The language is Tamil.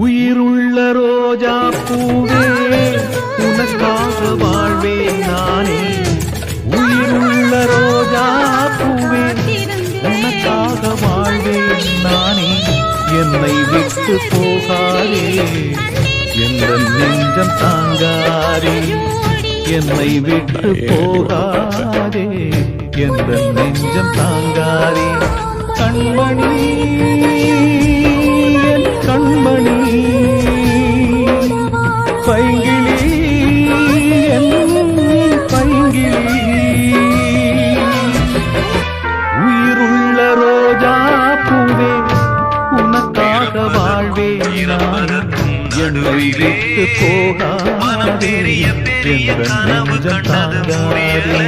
உயிருள்ள ரோஜா பூவே உனக்காக வாழ்வேன் நானே. உயிருள்ள ரோஜா பூவே உனக்காக வாழ்வேன் நானே. என்னை விட்டு போகாதே என்ற நெஞ்சம் தாங்காதே. என்னை விட்டு போகாதே என்ற நெஞ்சம் தாங்காதே. கண்மணி என் கண்மணி பைங்கிளி என் பைங்கிளி. உயிருள்ள ரோஜா பூவே உனக்காக வாழ்வேன் நான். என்னை விட்டு போகாதே என்ற நெஞ்சம் தாங்காதே.